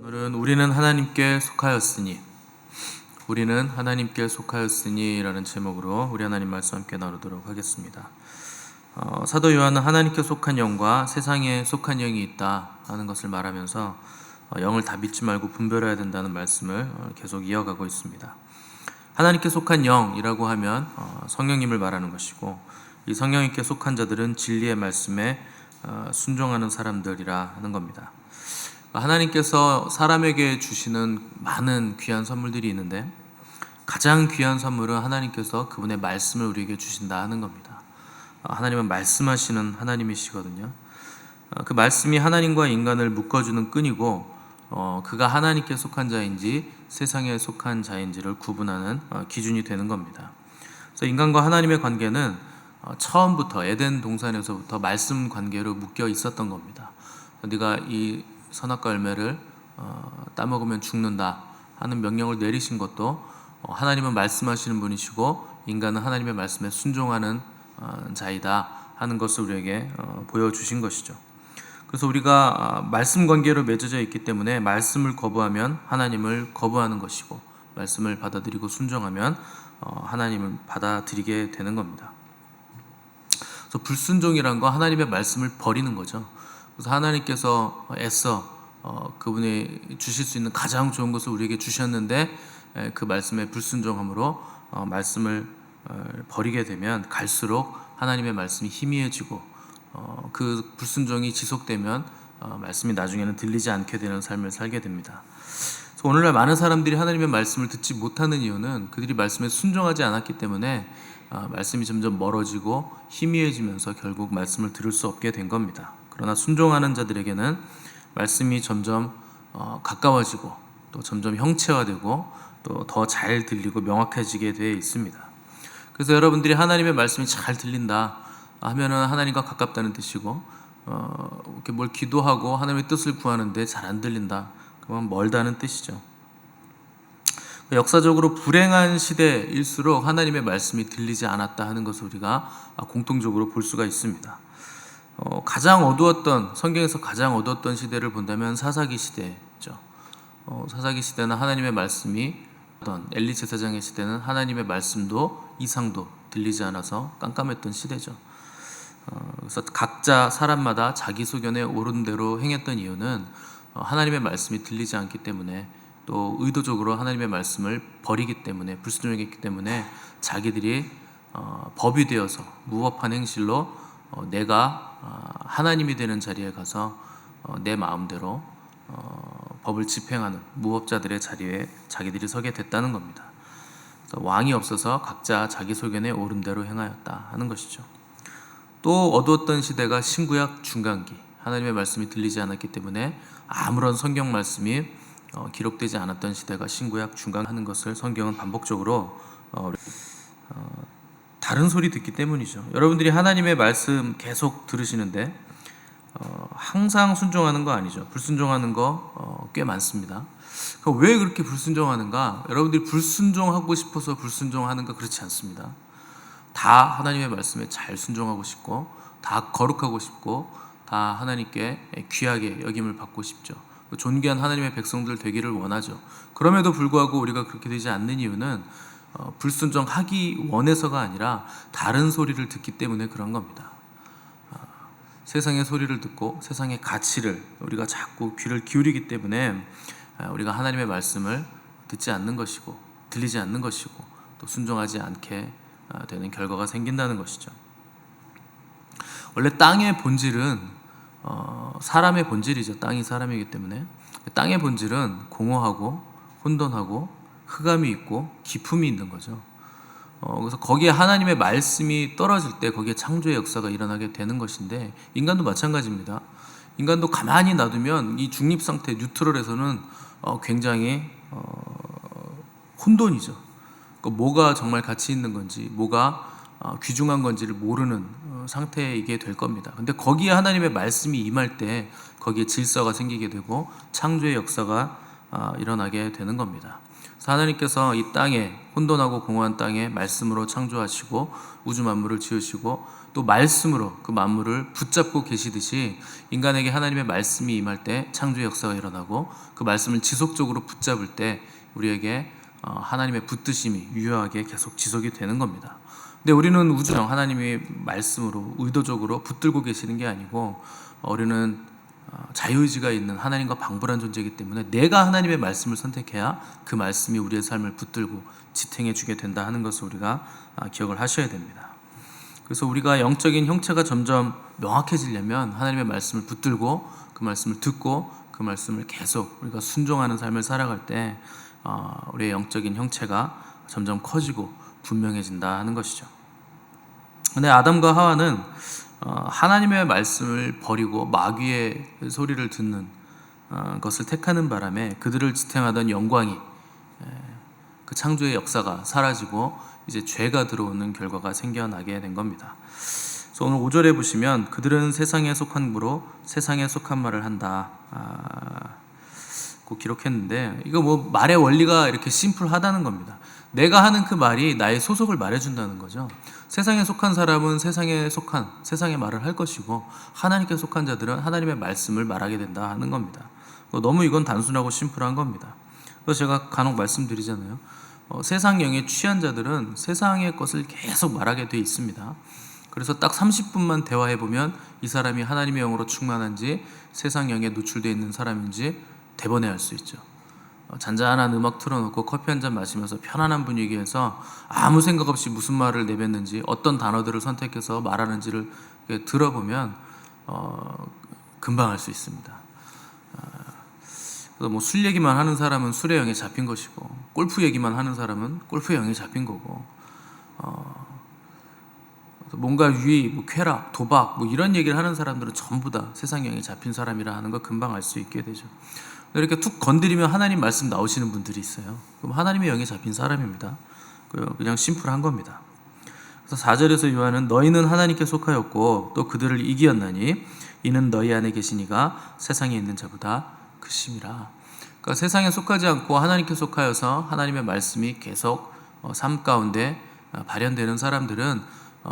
오늘은 우리는 하나님께 속하였으니 라는 제목으로 우리 하나님 말씀 함께 나누도록 하겠습니다. 사도 요한은 하나님께 속한 영과 세상에 속한 영이 있다 하는 것을 말하면서 영을 다 믿지 말고 분별해야 된다는 말씀을 계속 이어가고 있습니다. 하나님께 속한 영이라고 하면 성령님을 말하는 것이고, 이 성령님께 속한 자들은 진리의 말씀에 순종하는 사람들이라 하는 겁니다. 하나님께서 사람에게 주시는 많은 귀한 선물들이 있는데, 가장 귀한 선물은 하나님께서 그분의 말씀을 우리에게 주신다 하는 겁니다. 하나님은 말씀하시는 하나님이시거든요. 그 말씀이 하나님과 인간을 묶어주는 끈이고, 그가 하나님께 속한 자인지 세상에 속한 자인지를 구분하는 기준이 되는 겁니다. 그래서 인간과 하나님의 관계는 처음부터 에덴 동산에서부터 말씀 관계로 묶여 있었던 겁니다. 네가 이 선악과 열매를 따먹으면 죽는다 하는 명령을 내리신 것도 하나님은 말씀하시는 분이시고 인간은 하나님의 말씀에 순종하는 자이다 하는 것을 우리에게 보여주신 것이죠. 그래서 우리가 말씀 관계로 맺어져 있기 때문에 말씀을 거부하면 하나님을 거부하는 것이고, 말씀을 받아들이고 순종하면 하나님을 받아들이게 되는 겁니다. 그래서 불순종이란 거 하나님의 말씀을 버리는 거죠. 그래서 하나님께서 애써 그분이 주실 수 있는 가장 좋은 것을 우리에게 주셨는데 그 말씀에 불순종함으로 말씀을 버리게 되면 갈수록 하나님의 말씀이 희미해지고 그 불순종이 지속되면 말씀이 나중에는 들리지 않게 되는 삶을 살게 됩니다. 그래서 오늘날 많은 사람들이 하나님의 말씀을 듣지 못하는 이유는 그들이 말씀에 순종하지 않았기 때문에 말씀이 점점 멀어지고 희미해지면서 결국 말씀을 들을 수 없게 된 겁니다. 그러나 순종하는 자들에게는 말씀이 점점 가까워지고 또 점점 형체화되고 또 더 잘 들리고 명확해지게 되어 있습니다. 그래서 여러분들이 하나님의 말씀이 잘 들린다 하면은 하나님과 가깝다는 뜻이고, 이렇게 뭘 기도하고 하나님의 뜻을 구하는데 잘 안 들린다 그러면 멀다는 뜻이죠. 역사적으로 불행한 시대일수록 하나님의 말씀이 들리지 않았다 하는 것을 우리가 공통적으로 볼 수가 있습니다. 성경에서 가장 어두웠던 시대를 본다면 사사기 시대죠. 사사기 시대는 하나님의 말씀이, 엘리 제사장의 시대는 하나님의 말씀도 이상도 들리지 않아서 깜깜했던 시대죠. 그래서 각자 사람마다 자기 소견에 옳은 대로 행했던 이유는 하나님의 말씀이 들리지 않기 때문에, 또 의도적으로 하나님의 말씀을 버리기 때문에, 불순종했기 때문에 자기들이 법이 되어서 무법한 행실로 내가 하나님이 되는 자리에 가서 내 마음대로 법을 집행하는 무법자들의 자리에 자기들이 서게 됐다는 겁니다. 그래서 왕이 없어서 각자 자기 소견에 옳은 대로 행하였다 하는 것이죠. 또 어두웠던 시대가 신구약 중간기, 하나님의 말씀이 들리지 않았기 때문에 아무런 성경 말씀이 기록되지 않았던 시대가 신구약 중간 하는 것을 성경은 반복적으로 다른 소리 듣기 때문이죠. 여러분들이 하나님의 말씀 계속 들으시는데 항상 순종하는 거 아니죠. 불순종하는 거 꽤 많습니다. 왜 그렇게 불순종하는가? 여러분들이 불순종하고 싶어서 불순종하는가? 그렇지 않습니다. 다 하나님의 말씀에 잘 순종하고 싶고, 다 거룩하고 싶고, 다 하나님께 귀하게 여김을 받고 싶죠. 존귀한 하나님의 백성들 되기를 원하죠. 그럼에도 불구하고 우리가 그렇게 되지 않는 이유는 불순종하기 원해서가 아니라 다른 소리를 듣기 때문에 그런 겁니다. 세상의 소리를 듣고 세상의 가치를 우리가 자꾸 귀를 기울이기 때문에 우리가 하나님의 말씀을 듣지 않는 것이고 들리지 않는 것이고 또 순종하지 않게 되는 결과가 생긴다는 것이죠. 원래 땅의 본질은 사람의 본질이죠. 땅이 사람이기 때문에 땅의 본질은 공허하고 혼돈하고 흑암이 있고 기품이 있는 거죠. 그래서 거기에 하나님의 말씀이 떨어질 때 거기에 창조의 역사가 일어나게 되는 것인데, 인간도 마찬가지입니다. 인간도 가만히 놔두면 이 중립상태 뉴트럴에서는 굉장히 혼돈이죠. 뭐가 정말 가치 있는 건지, 뭐가 귀중한 건지를 모르는 상태이게 될 겁니다. 근데 거기에 하나님의 말씀이 임할 때 거기에 질서가 생기게 되고 창조의 역사가 일어나게 되는 겁니다. 하나님께서 이 땅에, 혼돈하고 공허한 땅에 말씀으로 창조하시고 우주 만물을 지으시고 또 말씀으로 그 만물을 붙잡고 계시듯이 인간에게 하나님의 말씀이 임할 때 창조의 역사가 일어나고 그 말씀을 지속적으로 붙잡을 때 우리에게 하나님의 붙드심이 유효하게 계속 지속이 되는 겁니다. 근데 우리는 우주령 하나님의 말씀으로 의도적으로 붙들고 계시는 게 아니고 우리는 자유의지가 있는 하나님과 방불한 존재이기 때문에 내가 하나님의 말씀을 선택해야 그 말씀이 우리의 삶을 붙들고 지탱해 주게 된다 하는 것을 우리가 기억을 하셔야 됩니다. 그래서 우리가 영적인 형체가 점점 명확해지려면 하나님의 말씀을 붙들고 그 말씀을 듣고 그 말씀을 계속 우리가 순종하는 삶을 살아갈 때 우리의 영적인 형체가 점점 커지고 분명해진다 하는 것이죠. 근데 아담과 하와는 하나님의 말씀을 버리고 마귀의 소리를 듣는 것을 택하는 바람에 그들을 지탱하던 영광이 그 창조의 역사가 사라지고 이제 죄가 들어오는 결과가 생겨나게 된 겁니다. 그래서 오늘 5절에 보시면 그들은 세상에 속한 무로 세상에 속한 말을 한다 고 기록했는데 이거 뭐 말의 원리가 이렇게 심플하다는 겁니다. 내가 하는 그 말이 나의 소속을 말해준다는 거죠. 세상에 속한 사람은 세상에 속한 세상의 말을 할 것이고 하나님께 속한 자들은 하나님의 말씀을 말하게 된다 하는 겁니다. 너무 이건 단순하고 심플한 겁니다. 그래서 제가 간혹 말씀드리잖아요. 세상 영에 취한 자들은 세상의 것을 계속 말하게 돼 있습니다. 그래서 딱 30분만 대화해보면 이 사람이 하나님의 영으로 충만한지 세상 영에 노출되어 있는 사람인지 대번에 알 수 있죠. 잔잔한 음악 틀어놓고 커피 한잔 마시면서 편안한 분위기에서 아무 생각 없이 무슨 말을 내뱉는지 어떤 단어들을 선택해서 말하는지를 들어보면 금방 알 수 있습니다. 그래서 뭐 술 얘기만 하는 사람은 술의 영에 잡힌 것이고 골프 얘기만 하는 사람은 골프의 영에 잡힌 거고 뭔가 유의, 뭐 쾌락, 도박 뭐 이런 얘기를 하는 사람들은 전부 다 세상 영에 잡힌 사람이라 하는 거 금방 알 수 있게 되죠. 이렇게 툭 건드리면 하나님 말씀 나오시는 분들이 있어요. 그럼 하나님의 영에 잡힌 사람입니다. 그냥 심플한 겁니다. 그래서 4절에서 요한은 너희는 하나님께 속하였고 또 그들을 이기었나니 이는 너희 안에 계시니가 세상에 있는 자보다 크심이라. 그러니까 세상에 속하지 않고 하나님께 속하여서 하나님의 말씀이 계속 삶 가운데 발현되는 사람들은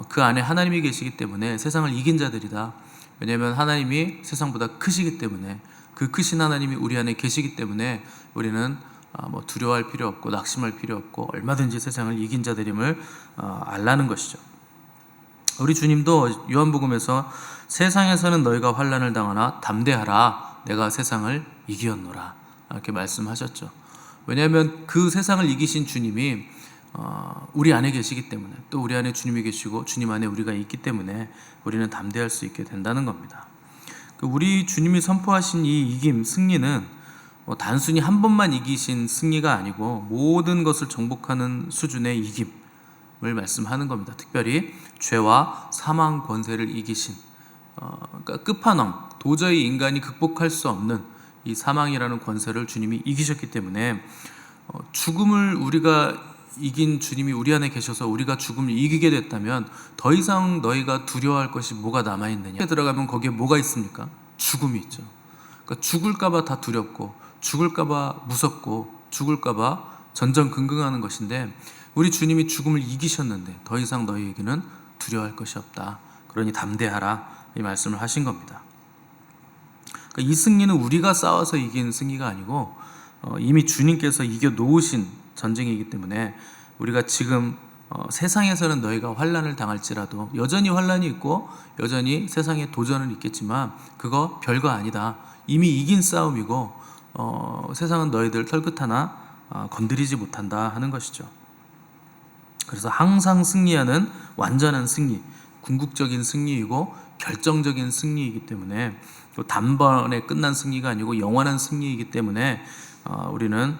그 안에 하나님이 계시기 때문에 세상을 이긴 자들이다. 왜냐하면 하나님이 세상보다 크시기 때문에 그 크신 하나님이 우리 안에 계시기 때문에 우리는 뭐 두려워할 필요 없고 낙심할 필요 없고 얼마든지 세상을 이긴 자들임을 알라는 것이죠. 우리 주님도 요한복음에서 세상에서는 너희가 환난을 당하나 담대하라 내가 세상을 이기었노라 이렇게 말씀하셨죠. 왜냐하면 그 세상을 이기신 주님이 우리 안에 계시기 때문에 또 우리 안에 주님이 계시고 주님 안에 우리가 있기 때문에 우리는 담대할 수 있게 된다는 겁니다. 우리 주님이 선포하신 이 이김, 승리는 단순히 한 번만 이기신 승리가 아니고 모든 것을 정복하는 수준의 이김을 말씀하는 겁니다. 특별히 죄와 사망 권세를 이기신 그러니까 끝판왕, 도저히 인간이 극복할 수 없는 이 사망이라는 권세를 주님이 이기셨기 때문에 죽음을 우리가 이긴 주님이 우리 안에 계셔서 우리가 죽음을 이기게 됐다면 더 이상 너희가 두려워할 것이 뭐가 남아있느냐. 들어가면 거기에 뭐가 있습니까? 죽음이 있죠. 그러니까 죽을까봐 다 두렵고 죽을까봐 무섭고 죽을까봐 전전긍긍하는 것인데 우리 주님이 죽음을 이기셨는데 더 이상 너희에게는 두려워할 것이 없다. 그러니 담대하라 이 말씀을 하신 겁니다. 그러니까 이 승리는 우리가 싸워서 이긴 승리가 아니고 이미 주님께서 이겨놓으신 전쟁이기 때문에 우리가 지금 세상에서는 너희가 환난을 당할지라도 여전히 환난이 있고 여전히 세상에 도전은 있겠지만 그거 별거 아니다. 이미 이긴 싸움이고 세상은 너희들 털끝 하나 건드리지 못한다 하는 것이죠. 그래서 항상 승리하는 완전한 승리, 궁극적인 승리이고 결정적인 승리이기 때문에 또 단번에 끝난 승리가 아니고 영원한 승리이기 때문에 우리는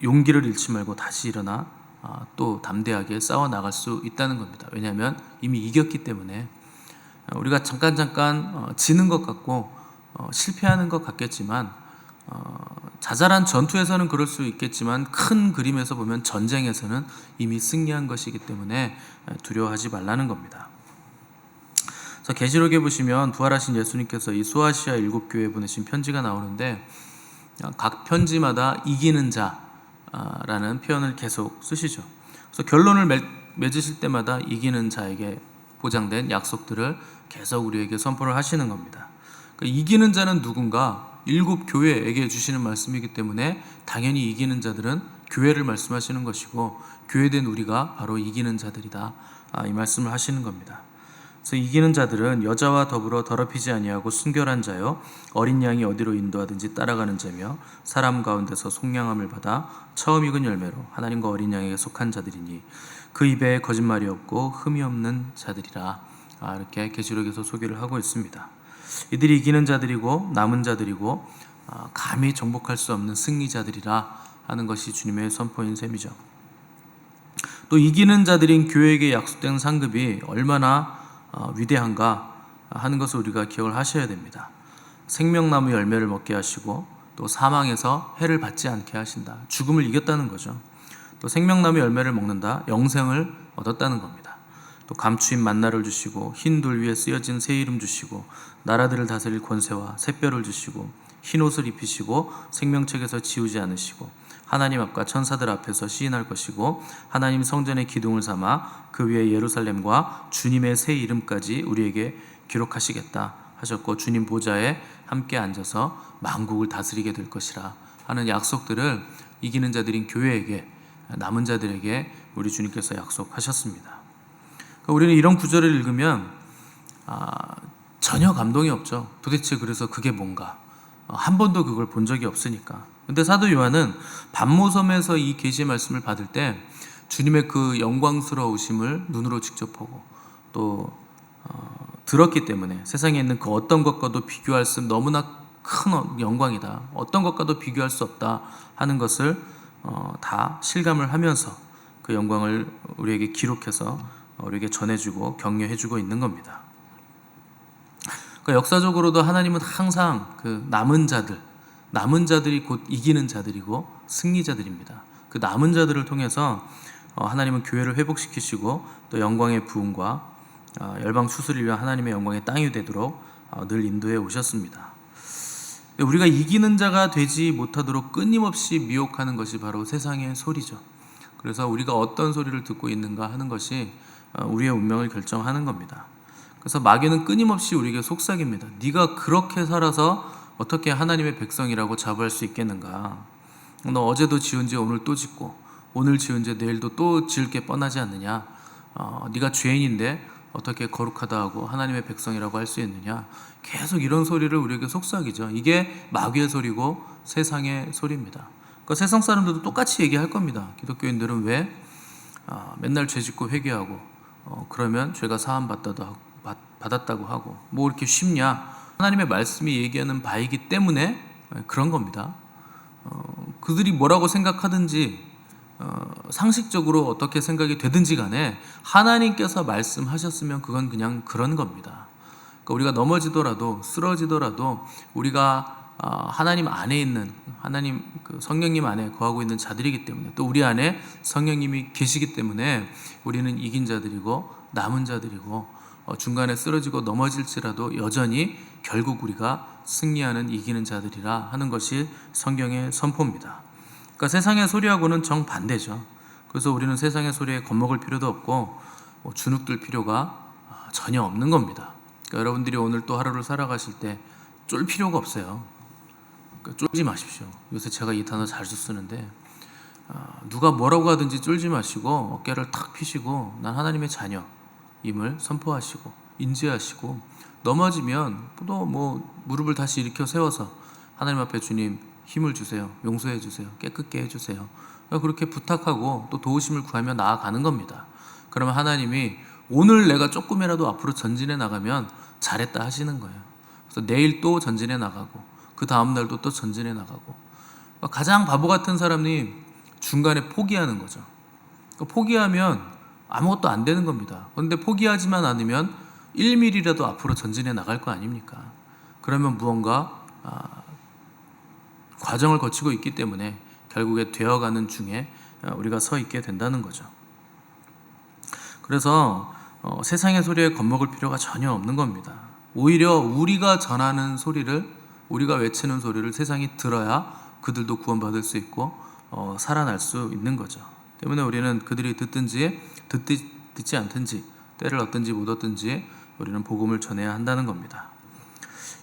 용기를 잃지 말고 다시 일어나 또 담대하게 싸워 나갈 수 있다는 겁니다. 왜냐하면 이미 이겼기 때문에 우리가 잠깐 지는 것 같고 실패하는 것 같겠지만 자잘한 전투에서는 그럴 수 있겠지만 큰 그림에서 보면 전쟁에서는 이미 승리한 것이기 때문에 두려워하지 말라는 겁니다. 그래서 계시록에 보시면 부활하신 예수님께서 이 소아시아 7교회에 보내신 편지가 나오는데 각 편지마다 이기는 자라는 표현을 계속 쓰시죠. 그래서 결론을 맺으실 때마다 이기는 자에게 보장된 약속들을 계속 우리에게 선포를 하시는 겁니다. 그러니까 이기는 자는 누군가? 일곱 교회에게 주시는 말씀이기 때문에 당연히 이기는 자들은 교회를 말씀하시는 것이고, 교회된 우리가 바로 이기는 자들이다, 이 말씀을 하시는 겁니다. 그래서 이기는 자들은 여자와 더불어 더럽히지 아니하고 순결한 자요, 어린 양이 어디로 인도하든지 따라가는 자며, 사람 가운데서 속량함을 받아 처음 익은 열매로 하나님과 어린 양에게 속한 자들이니 그 입에 거짓말이 없고 흠이 없는 자들이라. 이렇게 계시록에서 소개를 하고 있습니다. 이들이 이기는 자들이고 남은 자들이고 감히 정복할 수 없는 승리자들이라 하는 것이 주님의 선포인 셈이죠. 또 이기는 자들인 교회에게 약속된 상급이 얼마나 위대한가 하는 것을 우리가 기억을 하셔야 됩니다. 생명나무 열매를 먹게 하시고 또 사망에서 해를 받지 않게 하신다. 죽음을 이겼다는 거죠. 또 생명나무 열매를 먹는다. 영생을 얻었다는 겁니다. 또 감추인 만나를 주시고 흰 돌 위에 쓰여진 새 이름 주시고 나라들을 다스릴 권세와 샛별을 주시고 흰 옷을 입히시고 생명책에서 지우지 않으시고 하나님 앞과 천사들 앞에서 시인할 것이고 하나님 성전의 기둥을 삼아 그 위에 예루살렘과 주님의 새 이름까지 우리에게 기록하시겠다 하셨고, 주님 보좌에 함께 앉아서 만국을 다스리게 될 것이라 하는 약속들을 이기는 자들인 교회에게, 남은 자들에게 우리 주님께서 약속하셨습니다. 그러니까 우리는 이런 구절을 읽으면 전혀 감동이 없죠. 도대체 그래서 그게 뭔가, 한 번도 그걸 본 적이 없으니까. 근데 사도 요한은 반모섬에서 이 계시의 말씀을 받을 때 주님의 그 영광스러우심을 눈으로 직접 보고 또 들었기 때문에 세상에 있는 그 어떤 것과도 비교할 수 너무나 큰 영광이다, 어떤 것과도 비교할 수 없다 하는 것을 다 실감을 하면서 그 영광을 우리에게 기록해서 우리에게 전해주고 격려해주고 있는 겁니다. 그러니까 역사적으로도 하나님은 항상 그 남은 자들이 곧 이기는 자들이고 승리자들입니다. 그 남은 자들을 통해서 하나님은 교회를 회복시키시고 또 영광의 부흥과 열방 추수를 위한 하나님의 영광의 땅이 되도록 늘 인도해 오셨습니다. 우리가 이기는 자가 되지 못하도록 끊임없이 미혹하는 것이 바로 세상의 소리죠. 그래서 우리가 어떤 소리를 듣고 있는가 하는 것이 우리의 운명을 결정하는 겁니다. 그래서 마귀는 끊임없이 우리에게 속삭입니다. 네가 그렇게 살아서 어떻게 하나님의 백성이라고 자부할 수 있겠는가? 너 어제도 지은 죄 오늘 또 짓고 오늘 지은 죄 내일도 또 지을 게 뻔하지 않느냐? 네가 죄인인데 어떻게 거룩하다 하고 하나님의 백성이라고 할 수 있느냐? 계속 이런 소리를 우리에게 속삭이죠. 이게 마귀의 소리고 세상의 소리입니다. 그러니까 세상 사람들도 똑같이 얘기할 겁니다. 기독교인들은 왜 맨날 죄 짓고 회개하고 그러면 죄가 사함 받았다고 하고 뭐 이렇게 쉽냐? 하나님의 말씀이 얘기하는 바이기 때문에 그런 겁니다. 그들이 뭐라고 생각하든지 상식적으로 어떻게 생각이 되든지 간에 하나님께서 말씀하셨으면 그건 그냥 그런 겁니다. 그러니까 우리가 넘어지더라도 쓰러지더라도 우리가 하나님 안에 있는, 하나님 그 성령님 안에 거하고 있는 자들이기 때문에, 또 우리 안에 성령님이 계시기 때문에 우리는 이긴 자들이고 남은 자들이고 중간에 쓰러지고 넘어질지라도 여전히 결국 우리가 승리하는 이기는 자들이라 하는 것이 성경의 선포입니다. 그러니까 세상의 소리하고는 정반대죠. 그래서 우리는 세상의 소리에 겁먹을 필요도 없고 주눅들 필요가 전혀 없는 겁니다. 그러니까 여러분들이 오늘 또 하루를 살아가실 때 쫄 필요가 없어요. 그러니까 쫄지 마십시오. 요새 제가 이 단어 자주 쓰는데 누가 뭐라고 하든지 쫄지 마시고 어깨를 탁 펴시고 난 하나님의 자녀임을 선포하시고 인지하시고, 넘어지면 또 무릎을 다시 일으켜 세워서 하나님 앞에 주님 힘을 주세요, 용서해 주세요, 깨끗게 해주세요, 그렇게 부탁하고 또 도우심을 구하며 나아가는 겁니다. 그러면 하나님이 오늘 내가 조금이라도 앞으로 전진해 나가면 잘했다 하시는 거예요. 그래서 내일 또 전진해 나가고 그 다음 날도 또 전진해 나가고. 가장 바보 같은 사람이 중간에 포기하는 거죠. 포기하면 아무것도 안 되는 겁니다. 그런데 포기하지만 않으면 1mm라도 앞으로 전진해 나갈 거 아닙니까? 그러면 무언가 과정을 거치고 있기 때문에 결국에 되어가는 중에 우리가 서 있게 된다는 거죠. 그래서 세상의 소리에 겁먹을 필요가 전혀 없는 겁니다. 오히려 우리가 전하는 소리를, 우리가 외치는 소리를 세상이 들어야 그들도 구원받을 수 있고 살아날 수 있는 거죠. 때문에 우리는 그들이 듣든지 듣지 않든지 때를 얻든지 못 얻든지 우리는 복음을 전해야 한다는 겁니다.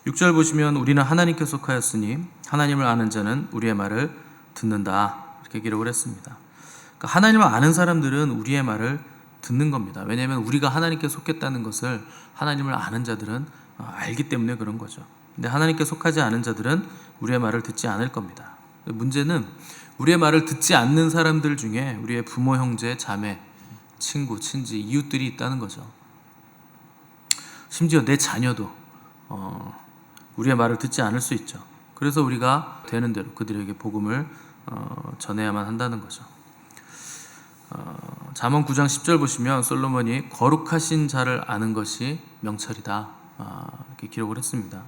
6절 보시면 우리는 하나님께 속하였으니 하나님을 아는 자는 우리의 말을 듣는다, 이렇게 기록을 했습니다. 그러니까 하나님을 아는 사람들은 우리의 말을 듣는 겁니다. 왜냐하면 우리가 하나님께 속했다는 것을 하나님을 아는 자들은 알기 때문에 그런 거죠. 근데 하나님께 속하지 않은 자들은 우리의 말을 듣지 않을 겁니다. 문제는 우리의 말을 듣지 않는 사람들 중에 우리의 부모, 형제, 자매, 친구, 친지, 이웃들이 있다는 거죠. 심지어 내 자녀도 우리의 말을 듣지 않을 수 있죠. 그래서 우리가 되는 대로 그들에게 복음을 전해야만 한다는 거죠. 잠언 9장 10절 보시면 솔로몬이 거룩하신 자를 아는 것이 명철이다, 이렇게 기록을 했습니다.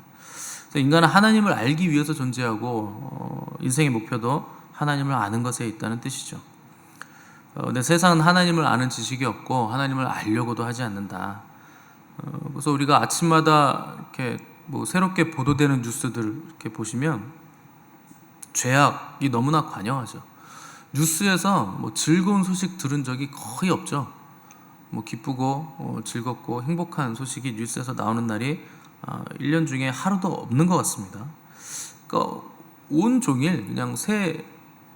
그래서 인간은 하나님을 알기 위해서 존재하고 인생의 목표도 하나님을 아는 것에 있다는 뜻이죠. 근데 세상은 하나님을 아는 지식이 없고 하나님을 알려고도 하지 않는다. 그래서 우리가 아침마다 이렇게 새롭게 보도되는 뉴스들 이렇게 보시면 죄악이 너무나 관영하죠. 뉴스에서 즐거운 소식 들은 적이 거의 없죠. 기쁘고 즐겁고 행복한 소식이 뉴스에서 나오는 날이 1년 중에 하루도 없는 것 같습니다. 그러니까 온종일 그냥 새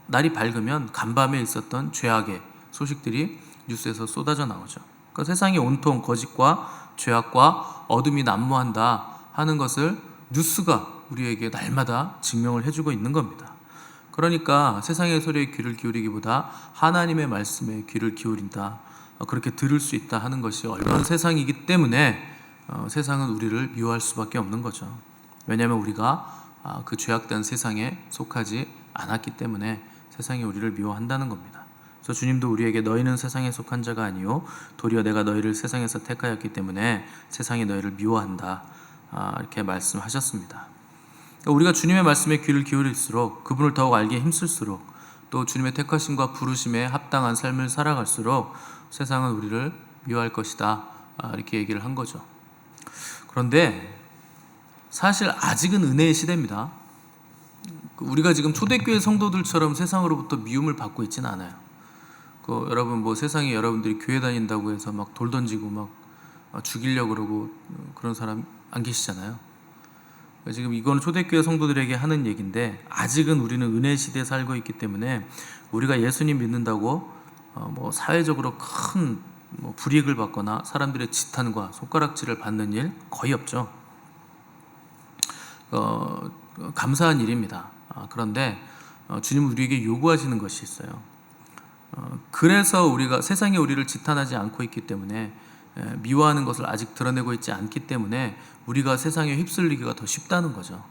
날이 밝으면 간밤에 있었던 죄악의 소식들이 뉴스에서 쏟아져 나오죠. 그러니까 세상이 온통 거짓과 죄악과 어둠이 난무한다 하는 것을 뉴스가 우리에게 날마다 증명을 해주고 있는 겁니다. 그러니까 세상의 소리에 귀를 기울이기보다 하나님의 말씀에 귀를 기울인다, 그렇게 들을 수 있다 하는 것이 얼마나 세상이기 때문에 세상은 우리를 미워할 수밖에 없는 거죠. 왜냐하면 우리가 그 죄악된 세상에 속하지 않았기 때문에 세상이 우리를 미워한다는 겁니다. 그래서 주님도 우리에게 너희는 세상에 속한 자가 아니요 도리어 내가 너희를 세상에서 택하였기 때문에 세상이 너희를 미워한다, 이렇게 말씀하셨습니다. 우리가 주님의 말씀에 귀를 기울일수록, 그분을 더욱 알기에 힘쓸수록, 또 주님의 택하심과 부르심에 합당한 삶을 살아갈수록 세상은 우리를 미워할 것이다, 이렇게 얘기를 한 거죠. 그런데 사실 아직은 은혜의 시대입니다. 우리가 지금 초대교회 성도들처럼 세상으로부터 미움을 받고 있지는 않아요. 여러분 세상에 여러분들이 교회 다닌다고 해서 막 돌 던지고 막 죽이려고 그러고 그런 사람 안 계시잖아요. 지금 이건 초대교회 성도들에게 하는 얘기인데, 아직은 우리는 은혜 시대에 살고 있기 때문에 우리가 예수님 믿는다고 사회적으로 큰 불이익을 받거나 사람들의 지탄과 손가락질을 받는 일 거의 없죠. 감사한 일입니다. 그런데 주님은 우리에게 요구하시는 것이 있어요. 그래서 우리가 세상에 우리를 지탄하지 않고 있기 때문에, 미워하는 것을 아직 드러내고 있지 않기 때문에 우리가 세상에 휩쓸리기가 더 쉽다는 거죠.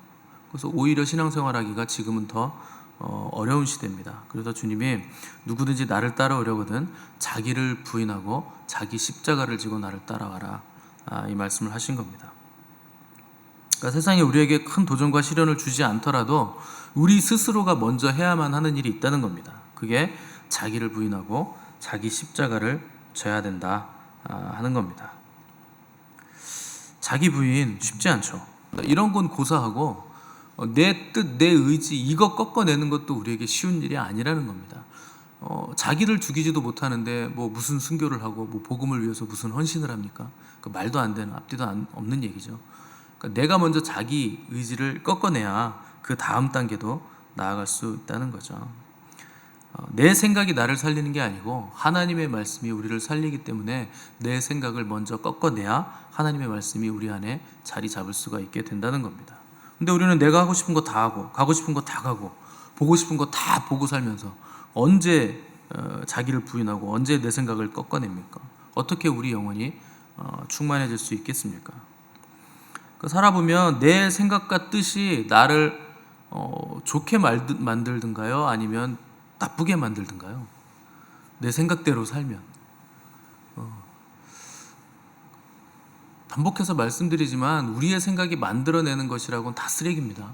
그래서 오히려 신앙생활하기가 지금은 더 어려운 시대입니다. 그래서 주님이 누구든지 나를 따라오려거든 자기를 부인하고 자기 십자가를 지고 나를 따라와라, 이 말씀을 하신 겁니다. 그러니까 세상에 우리에게 큰 도전과 시련을 주지 않더라도 우리 스스로가 먼저 해야만 하는 일이 있다는 겁니다. 그게 자기를 부인하고 자기 십자가를 져야 된다 하는 겁니다. 자기 부인 쉽지 않죠. 이런 건 고사하고 내 뜻, 내 의지 이거 꺾어내는 것도 우리에게 쉬운 일이 아니라는 겁니다. 자기를 죽이지도 못하는데 무슨 순교를 하고 복음을 위해서 무슨 헌신을 합니까? 말도 안 되는, 앞뒤도 없는 얘기죠. 그러니까 내가 먼저 자기 의지를 꺾어내야 그 다음 단계도 나아갈 수 있다는 거죠. 내 생각이 나를 살리는 게 아니고 하나님의 말씀이 우리를 살리기 때문에 내 생각을 먼저 꺾어내야 하나님의 말씀이 우리 안에 자리 잡을 수가 있게 된다는 겁니다. 근데 우리는 내가 하고 싶은 거 다 하고, 가고 싶은 거 다 가고, 보고 싶은 거 다 보고 살면서 언제 자기를 부인하고 언제 내 생각을 꺾어냅니까? 어떻게 우리 영혼이 충만해질 수 있겠습니까? 살아보면 내 생각과 뜻이 나를 좋게 만들든가요? 아니면 나쁘게 만들든가요? 내 생각대로 살면. 반복해서 말씀드리지만 우리의 생각이 만들어내는 것이라고는 다 쓰레기입니다.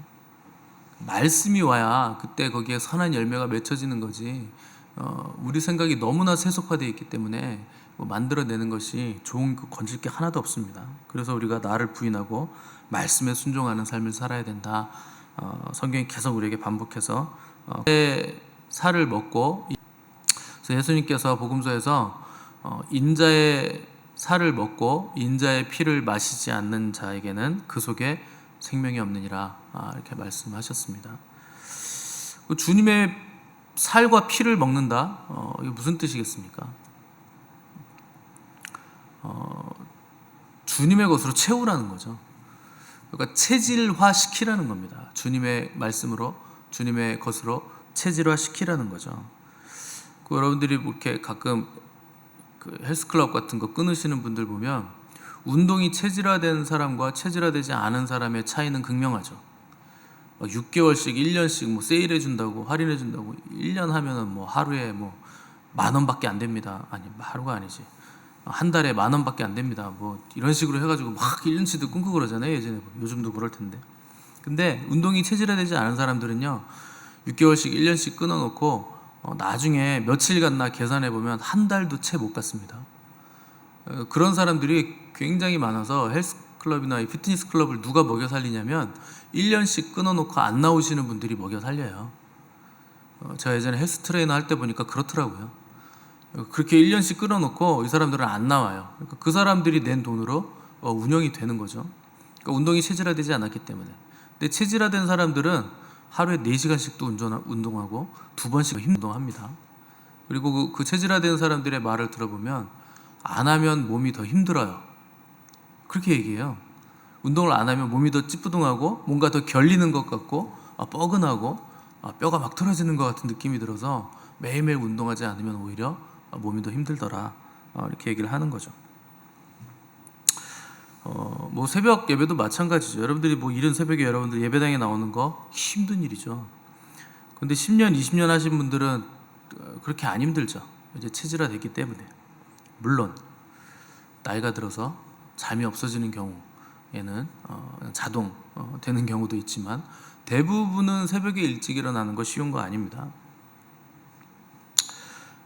말씀이 와야 그때 거기에 선한 열매가 맺혀지는 거지, 우리 생각이 너무나 세속화되어 있기 때문에 만들어내는 것이 좋은 건질 게 하나도 없습니다. 그래서 우리가 나를 부인하고 말씀에 순종하는 삶을 살아야 된다. 성경이 계속 우리에게 반복해서 살을 먹고, 그래서 예수님께서 복음서에서 인자의 살을 먹고 인자의 피를 마시지 않는 자에게는 그 속에 생명이 없느니라. 이렇게 말씀하셨습니다. 주님의 살과 피를 먹는다. 이게 무슨 뜻이겠습니까? 주님의 것으로 채우라는 거죠. 그러니까 체질화 시키라는 겁니다. 주님의 말씀으로, 주님의 것으로 체질화 시키라는 거죠. 여러분들이 이렇게 가끔 헬스클럽 같은 거 끊으시는 분들 보면 운동이 체질화된 사람과 체질화되지 않은 사람의 차이는 극명하죠. 6개월씩 1년씩 세일해 준다고, 할인해 준다고 1년 하면은 하루에 10,000원밖에 안 됩니다. 아니, 하루가 아니지, 한 달에 10,000원밖에 안 됩니다. 이런 식으로 해가지고 막 1년치도 끊고 그러잖아요. 예전에. 요즘도 그럴 텐데. 근데 운동이 체질화되지 않은 사람들은요, 6개월씩 1년씩 끊어놓고 나중에 며칠 갔나 계산해 보면 한 달도 채 못 갔습니다. 그런 사람들이 굉장히 많아서 헬스클럽이나 피트니스 클럽을 누가 먹여 살리냐면 1년씩 끊어놓고 안 나오시는 분들이 먹여 살려요. 제가 예전에 헬스 트레이너 할 때 보니까 그렇더라고요. 그렇게 1년씩 끊어놓고 이 사람들은 안 나와요. 그러니까 그 사람들이 낸 돈으로 운영이 되는 거죠. 그러니까 운동이 체질화되지 않았기 때문에. 근데 체질화된 사람들은 하루에 4시간씩도 운동하고 2번씩 운동합니다. 그리고 그 체질화된 사람들의 말을 들어보면 안 하면 몸이 더 힘들어요. 그렇게 얘기해요. 운동을 안 하면 몸이 더 찌뿌둥하고 뭔가 더 결리는 것 같고 뻐근하고 뼈가 막 틀어지는 것 같은 느낌이 들어서 매일매일 운동하지 않으면 오히려 몸이 더 힘들더라. 이렇게 얘기를 하는 거죠. 새벽 예배도 마찬가지죠. 여러분들이 이른 새벽에 여러분들 예배당에 나오는 거 힘든 일이죠. 근데 10년, 20년 하신 분들은 그렇게 안 힘들죠. 이제 체질화됐기 때문에. 물론 나이가 들어서 잠이 없어지는 경우에는 자동 되는 경우도 있지만 대부분은 새벽에 일찍 일어나는 거 쉬운 거 아닙니다.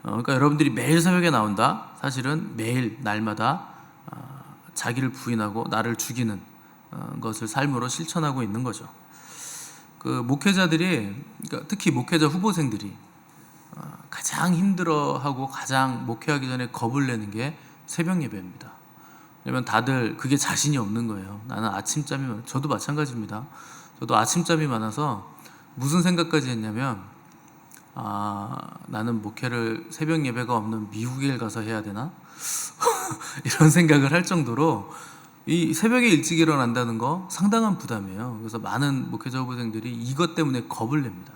그러니까 여러분들이 매일 새벽에 나온다. 사실은 매일 날마다 자기를 부인하고 나를 죽이는 것을 삶으로 실천하고 있는 거죠. 목회자들이, 그러니까 특히 목회자 후보생들이 가장 힘들어하고 가장 목회하기 전에 겁을 내는 게 새벽 예배입니다. 왜냐면 다들 그게 자신이 없는 거예요. 나는 아침잠이 많아. 저도 마찬가지입니다. 저도 아침잠이 많아서 무슨 생각까지 했냐면 나는 목회를 새벽 예배가 없는 미국에 가서 해야 되나? 이런 생각을 할 정도로 이 새벽에 일찍 일어난다는 거 상당한 부담이에요. 그래서 많은 목회자 후보생들이 이것 때문에 겁을 냅니다.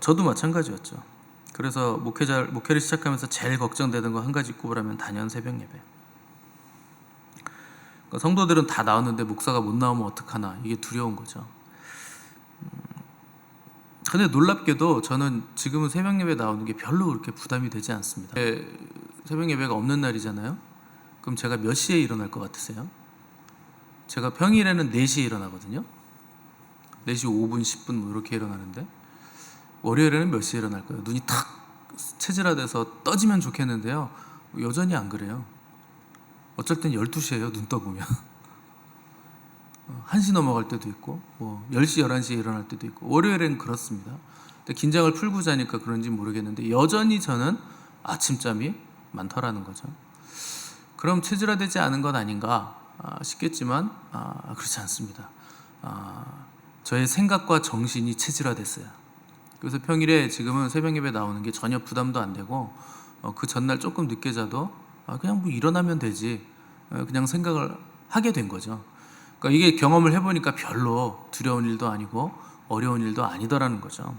저도 마찬가지였죠. 그래서 목회를 시작하면서 제일 걱정되는 거 한 가지 꼽으라면 단연 새벽 예배. 성도들은 다 나왔는데 목사가 못 나오면 어떡하나, 이게 두려운 거죠. 근데 놀랍게도 저는 지금은 새벽 예배 나오는 게 별로 그렇게 부담이 되지 않습니다. 새벽 예배가 없는 날이잖아요. 그럼 제가 몇 시에 일어날 것 같으세요? 제가 평일에는 4시에 일어나거든요. 4시 5분, 10분 이렇게 일어나는데 월요일에는 몇 시에 일어날까요? 눈이 탁 체질화돼서 떠지면 좋겠는데요. 여전히 안 그래요. 어쩔 땐 12시에요. 눈 떠보면 1시 넘어갈 때도 있고 10시, 11시에 일어날 때도 있고 월요일엔 그렇습니다. 근데 긴장을 풀고 자니까 그런지 모르겠는데 여전히 저는 아침잠이 많더라는 거죠. 그럼 체질화되지 않은 건 아닌가 싶겠지만 그렇지 않습니다. 저의 생각과 정신이 체질화됐어요. 그래서 평일에 지금은 새벽 예배 나오는 게 전혀 부담도 안 되고 그 전날 조금 늦게 자도 그냥 일어나면 되지, 그냥 생각을 하게 된 거죠. 그러니까 이게 경험을 해보니까 별로 두려운 일도 아니고 어려운 일도 아니더라는 거죠.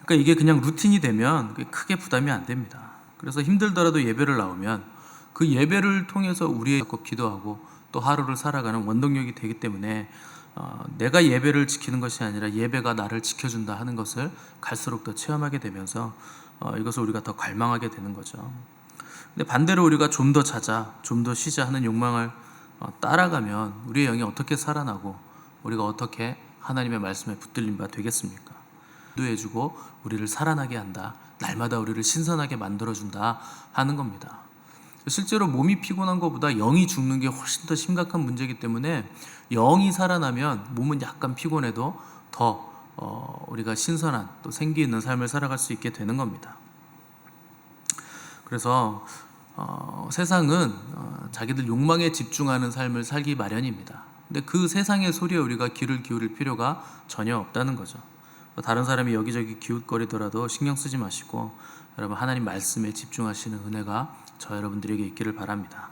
그러니까 이게 그냥 루틴이 되면 크게 부담이 안 됩니다. 그래서 힘들더라도 예배를 나오면 그 예배를 통해서 우리의 기도하고 또 하루를 살아가는 원동력이 되기 때문에 내가 예배를 지키는 것이 아니라 예배가 나를 지켜준다 하는 것을 갈수록 더 체험하게 되면서 이것을 우리가 더 갈망하게 되는 거죠. 근데 반대로 우리가 좀 더 자자, 좀 더 쉬자 하는 욕망을 따라가면 우리의 영이 어떻게 살아나고 우리가 어떻게 하나님의 말씀에 붙들린 바 되겠습니까? 인도해주고 우리를 살아나게 한다, 날마다 우리를 신선하게 만들어준다 하는 겁니다. 실제로 몸이 피곤한 것보다 영이 죽는 게 훨씬 더 심각한 문제이기 때문에 영이 살아나면 몸은 약간 피곤해도 더 우리가 신선한 또 생기 있는 삶을 살아갈 수 있게 되는 겁니다. 그래서 세상은 자기들 욕망에 집중하는 삶을 살기 마련입니다. 근데 그 세상의 소리에 우리가 귀를 기울일 필요가 전혀 없다는 거죠. 다른 사람이 여기저기 기웃거리더라도 신경 쓰지 마시고 여러분 하나님 말씀에 집중하시는 은혜가 저 여러분들에게 있기를 바랍니다.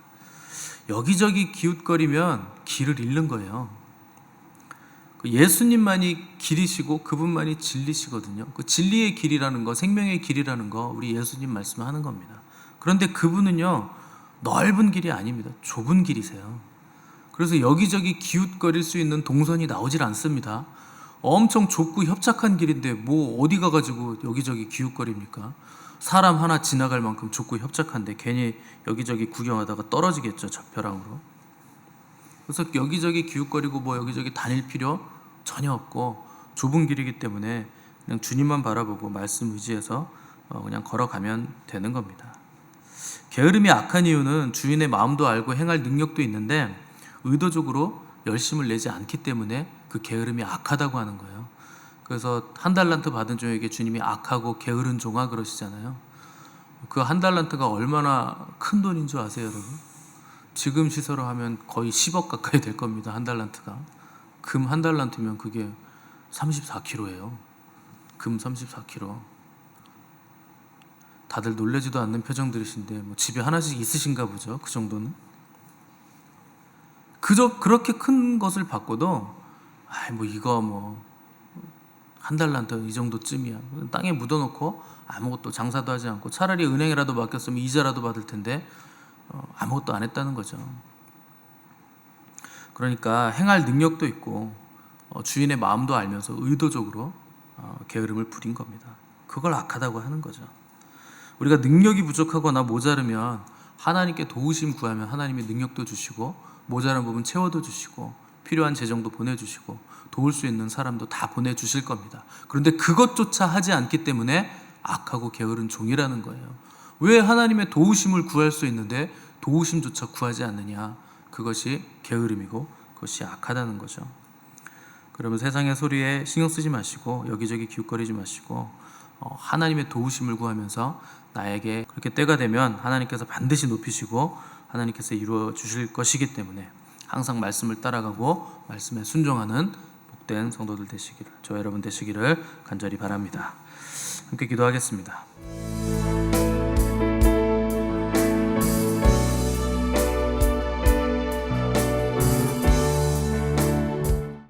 여기저기 기웃거리면 길을 잃는 거예요. 예수님만이 길이시고 그분만이 진리시거든요. 그 진리의 길이라는 거, 생명의 길이라는 거 우리 예수님 말씀하는 겁니다. 그런데 그분은요 넓은 길이 아닙니다. 좁은 길이세요. 그래서 여기저기 기웃거릴 수 있는 동선이 나오질 않습니다. 엄청 좁고 협착한 길인데 뭐 어디 가가지고 여기저기 기웃거립니까? 사람 하나 지나갈 만큼 좁고 협착한데 괜히 여기저기 구경하다가 떨어지겠죠, 벼랑으로. 그래서 여기저기 기웃거리고 뭐 여기저기 다닐 필요 전혀 없고 좁은 길이기 때문에 그냥 주님만 바라보고 말씀 의지해서 그냥 걸어가면 되는 겁니다. 게으름이 악한 이유는 주인의 마음도 알고 행할 능력도 있는데 의도적으로 열심을 내지 않기 때문에 그 게으름이 악하다고 하는 거예요. 그래서 1달란트 받은 종에게 주님이 악하고 게으른 종아 그러시잖아요. 그 1달란트가 얼마나 큰 돈인 줄 아세요, 여러분? 지금 시세로 하면 거의 10억 가까이 될 겁니다. 1달란트가. 금 1달란트면 그게 34kg예요. 금 34kg. 다들 놀라지도 않는 표정들이신데 뭐 집에 하나씩 있으신가 보죠. 그 정도는. 그저 그렇게 큰 것을 받고도 뭐 이거 뭐 1달란트 이 정도쯤이야. 땅에 묻어놓고 아무것도 장사도 하지 않고 차라리 은행이라도 맡겼으면 이자라도 받을 텐데 아무것도 안 했다는 거죠. 그러니까 행할 능력도 있고 주인의 마음도 알면서 의도적으로 게으름을 부린 겁니다. 그걸 악하다고 하는 거죠. 우리가 능력이 부족하거나 모자르면 하나님께 도우심 구하면 하나님이 능력도 주시고 모자란 부분 채워도 주시고 필요한 재정도 보내주시고 도울 수 있는 사람도 다 보내주실 겁니다. 그런데 그것조차 하지 않기 때문에 악하고 게으른 종이라는 거예요. 왜 하나님의 도우심을 구할 수 있는데 도우심조차 구하지 않느냐? 그것이 게으름이고 그것이 악하다는 거죠. 그러면 세상의 소리에 신경 쓰지 마시고 여기저기 기웃거리지 마시고 하나님의 도우심을 구하면서 나에게 그렇게 때가 되면 하나님께서 반드시 높이시고 하나님께서 이루어 주실 것이기 때문에 항상 말씀을 따라가고 말씀에 순종하는 복된 성도들 되시기를, 저 여러분 되시기를 간절히 바랍니다. 함께 기도하겠습니다.